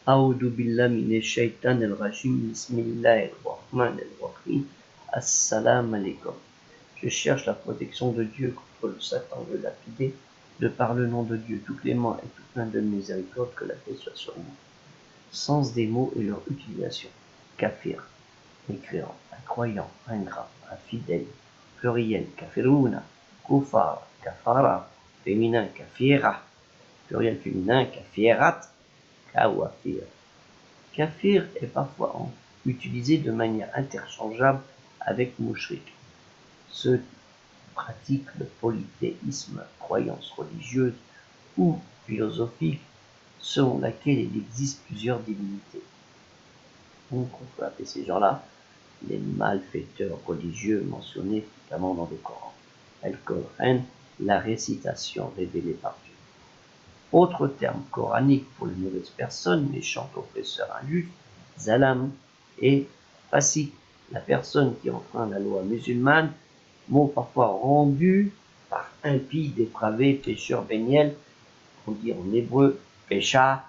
A'udhu billah minash shaitanir rajim. Bismillahir rahmanir rahim. Assalamu alaikum. Je cherche la protection de Dieu contre le Satan le lapidé, de par le nom de Dieu tout clément et tout plein de miséricorde, que la paix soit sur vous. Sens des mots et leur utilisation. Kafir, mécréant, incroyant, ingrat, infidèle. Pluriel, kafiruna, kufar, kafara. Féminin, kafira. Pluriel féminin, kafirat, kawafir. Kafir est parfois utilisé de manière interchangeable avec mushrik, ceux qui pratiquent le polythéisme, croyance religieuse ou philosophique, selon laquelle il existe plusieurs divinités. Donc on peut appeler ces gens-là les malfaiteurs religieux mentionnés fréquemment dans le Coran. Al-Qur'an, la récitation révélée par Dieu. Autre terme coranique pour les mauvaises personnes, méchants oppresseurs injustes, zalam et fasik, la personne qui enfreint la loi musulmane, mot parfois rendu par impie, dépravé, pécheur, béniel, on dit en hébreu pécha,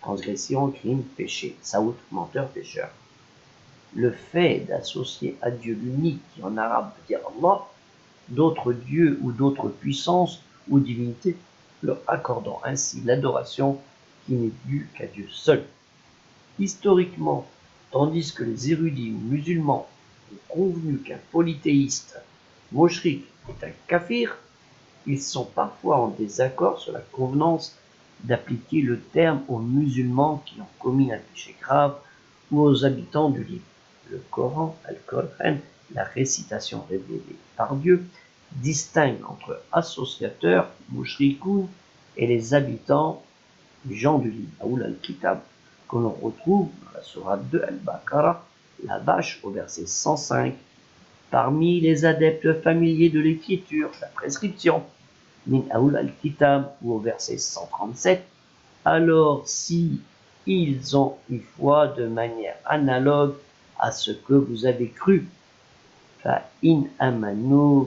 transgression, crime, péché, saout, menteur, pécheur. Le fait d'associer à Dieu l'unique, qui en arabe veut dire Allah, d'autres dieux ou d'autres puissances ou divinités, leur accordant ainsi l'adoration qui n'est due qu'à Dieu seul. Historiquement, tandis que les érudits musulmans ont convenu qu'un polythéiste, moshrik, est un kafir, ils sont parfois en désaccord sur la convenance d'appliquer le terme aux musulmans qui ont commis un péché grave ou aux habitants du livre. Le Coran, Al-Qur'an, la récitation révélée par Dieu, distingue entre associateurs, mushrikoun, et les habitants du gens du livre, Aoul al-Kitab, que l'on retrouve dans la sourate 2 Al-Baqarah, la vache au verset 105, parmi les adeptes familiers de l'écriture, la prescription, min Aoul al-Kitab, ou au verset 137, alors si ils ont eu foi de manière analogue à ce que vous avez cru, فَإِنْ أَمَنُوا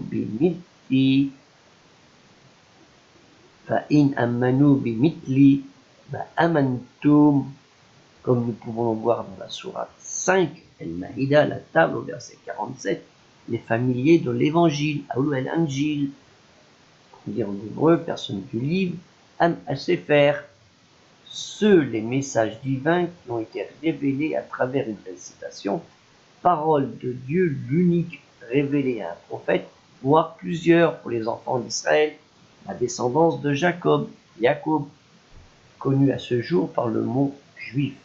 بِمِثْلِ مَا أَمَنْتُمْ, comme nous pouvons le voir dans la sourate 5, Al-Maïda, la table, au verset 47, les familiers de l'évangile, Aoul al-Anjil, on dit en hébreu, personne du livre, Am al-Sefer, ceux les messages divins qui ont été révélés à travers une récitation, parole de Dieu l'unique révélée à un prophète, voire plusieurs pour les enfants d'Israël, la descendance de Jacob, connu à ce jour par le mot juif,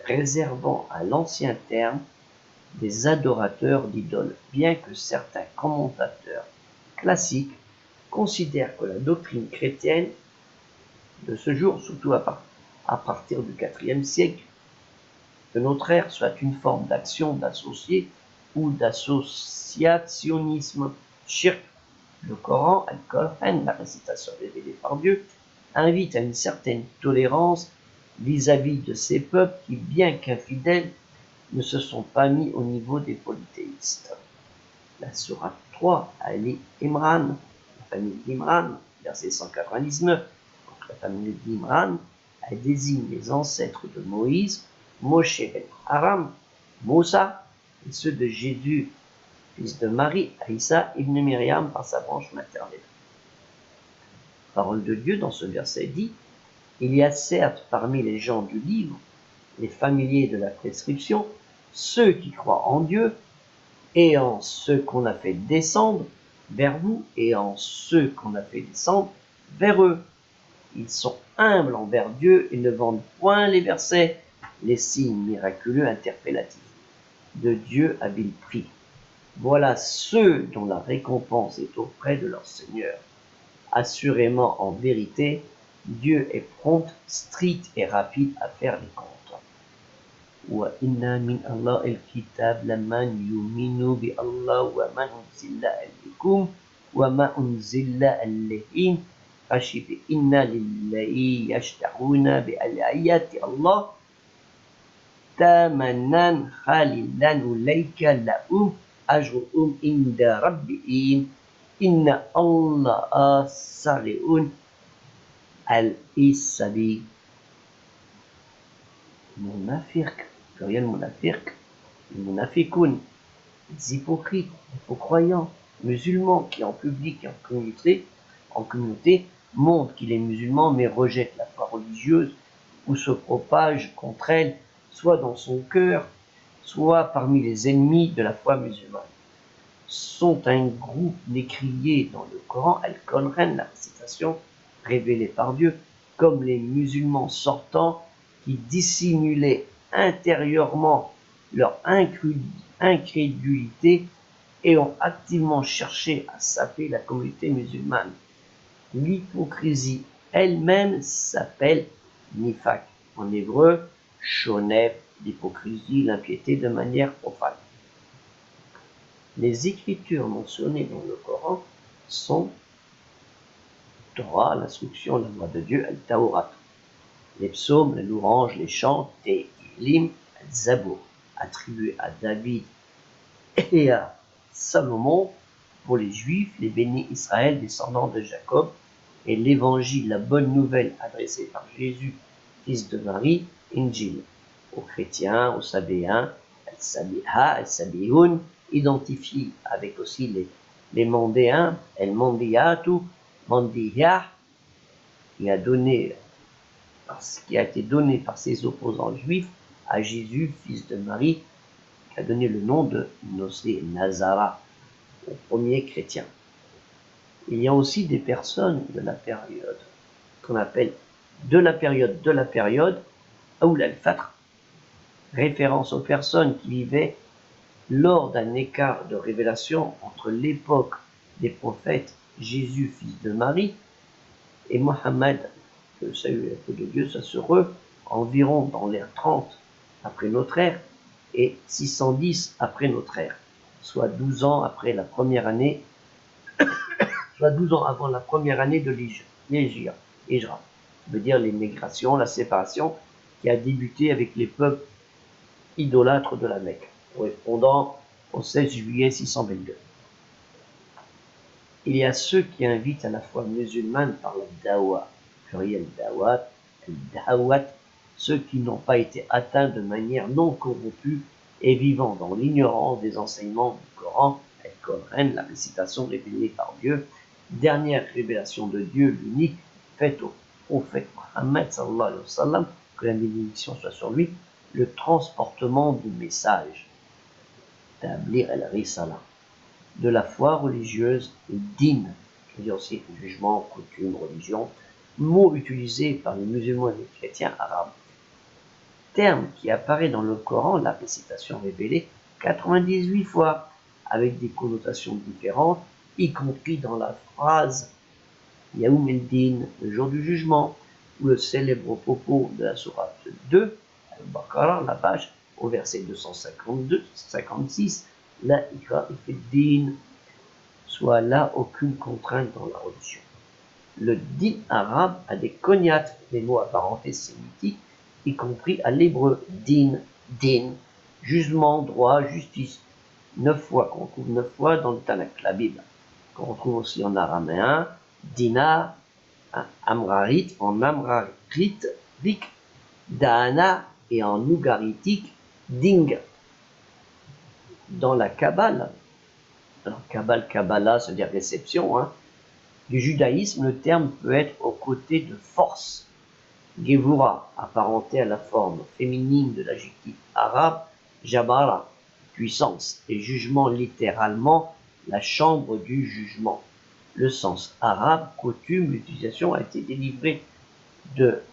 réservant à l'ancien terme des adorateurs d'idoles, bien que certains commentateurs classiques considèrent que la doctrine chrétienne de ce jour, surtout à partir du IVe siècle de notre ère, soit une forme d'action d'associé ou d'associationnisme. Shirk, le Coran, Al-Qur'an, la récitation révélée par Dieu, invite à une certaine tolérance vis-à-vis de ces peuples qui, bien qu'infidèles, ne se sont pas mis au niveau des polythéistes. La sourate 3, Ali Imran, la famille d'Imran, verset 199, donc la famille d'Imran, elle désigne les ancêtres de Moïse, Moshe ben Aram, Moussa, et ceux de Jésus, fils de Marie, Aïssa ibn Myriam, par sa branche maternelle. Parole de Dieu dans ce verset dit, il y a certes parmi les gens du livre, les familiers de la prescription, ceux qui croient en Dieu, et en ceux qu'on a fait descendre vers vous, et en ceux qu'on a fait descendre vers eux. Ils sont humbles envers Dieu et ne vendent point les versets, les signes miraculeux interpellatifs de Dieu à vil prix. Voilà ceux dont la récompense est auprès de leur Seigneur. Assurément, en vérité, Dieu est prompt, strict et rapide à faire les comptes. Wa inna min Allah al-kitab laman yuminu bi Allah wa man unzilla alaykum wa ma unzilla alayhim fashifi inna lillahi yashtahuna bi al-ayati Allah tamanan khalilan ulayka lahum ajruhum inda rabbihim inna Allah sari'un al-hisabi. Munafirk, pluriel munafirk, munafikoun, les hypocrites, les faux croyants, musulmans qui en public et en communauté montrent qu'il est musulman mais rejette la foi religieuse ou se propage contre elle, soit dans son cœur, soit parmi les ennemis de la foi musulmane. Sont un groupe décrié dans le Coran, Al-Qur'an, la récitation révélée par Dieu, comme les musulmans sortants qui dissimulaient intérieurement leur incrédulité et ont activement cherché à saper la communauté musulmane. L'hypocrisie elle-même s'appelle nifaq. En hébreu, shonef, l'hypocrisie, l'impiété de manière profane. Les écritures mentionnées dans le Coran sont Torah, l'instruction, la loi de Dieu, Al-Tawrat. Les psaumes, les louanges, les chants, Tehillim, Al-Zabour, attribués à David et à Salomon pour les Juifs, les bénis Israël, descendants de Jacob, et l'Évangile, la bonne nouvelle adressée par Jésus, fils de Marie, Injil, aux chrétiens, aux sabéens, Al-Sabiha, Al-Sabihoun, identifiés avec aussi les Mandéens, El-Mandiyatu, Mandiyah, qui a été donné par ses opposants juifs à Jésus, fils de Marie, qui a donné le nom de Nosé Nazara aux premiers chrétiens. Il y a aussi des personnes de la période qu'on appelle de la période, Aoul al-Fatr, référence aux personnes qui vivaient lors d'un écart de révélation entre l'époque des prophètes Jésus, fils de Marie, et Mohammed, que le salut et la paix de Dieu soit sur eux, environ dans l'ère 30 après notre ère et 610 après notre ère, soit 12 ans après la première année, soit 12 ans avant la première année de l'Hijra, veut dire l'émigration, la séparation qui a débuté avec les peuples idolâtres de la Mecque, correspondant au 16 juillet 622. Il y a ceux qui invitent à la foi musulmane par la dawa, pluriel dawat, dawat, ceux qui n'ont pas été atteints de manière non corrompue et vivant dans l'ignorance des enseignements du Coran, Al-Qur'an, la récitation révélée par Dieu, dernière révélation de Dieu, l'unique, faite au prophète Mohammed sallallahu alayhi wa sallam, que la bénédiction soit sur lui, le transportement du message, tablir al-risala, de la foi religieuse, din, je veux dire aussi jugement, coutume, religion, mot utilisé par les musulmans et les chrétiens arabes. Terme qui apparaît dans le Coran, la récitation révélée, 98 fois, avec des connotations différentes, y compris dans la phrase Yaoum el-Din, le jour du jugement, ou le célèbre propos de la sourate 2, Al-Baqarah, la page, au verset 256, la ikra fi-din, soit là aucune contrainte dans la religion. Le din arabe a des cognates, des mots apparentés sémitiques, y compris à l'hébreu, din, jugement, droit, justice, 9 fois, qu'on trouve 9 fois dans le Tanakh, la Bible, qu'on retrouve aussi en araméen, dina, amrarit, en amrarit, rik, dana, et en ougaritique, ding. Dans la Kabbale, alors Kabbalah, c'est-à-dire réception, du judaïsme, le terme peut être aux côtés de force. Gevura, apparenté à la forme féminine de l'adjectif arabe, Jabara, puissance, et jugement littéralement, la chambre du jugement. Le sens arabe, coutume, l'utilisation a été délivrée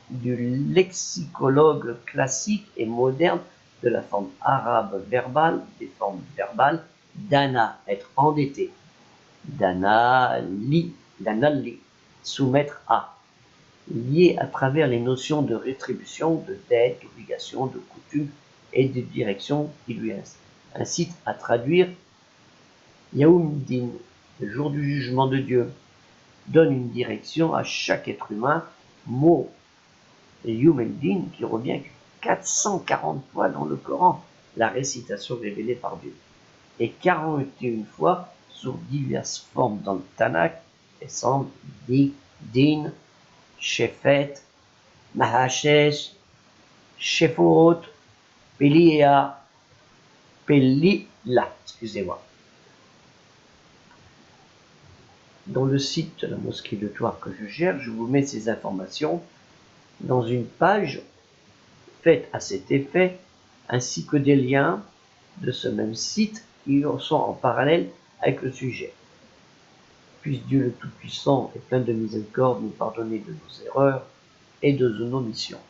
du lexicologue classique et moderne de la forme arabe verbale, des formes verbales, dana, être endetté, danali, soumettre à, lié à travers les notions de rétribution, de dette, d'obligation, de coutume et de direction qui lui incitent à traduire Yaoumdin, le jour du jugement de Dieu, donne une direction à chaque être humain, mot Yaoumdin qui revient 440 fois dans le Coran, la récitation révélée par Dieu, et 41 fois sous diverses formes dans le Tanakh, et semble din, Shefet, Mahashesh, Shefot, Pelia, Pelila, excusez-moi. Dans le site de la mosquée de Thouars que je gère, je vous mets ces informations dans une page faite à cet effet, ainsi que des liens de ce même site qui sont en parallèle avec le sujet. Puisse Dieu le Tout-Puissant et plein de miséricorde nous pardonner de nos erreurs et de nos omissions.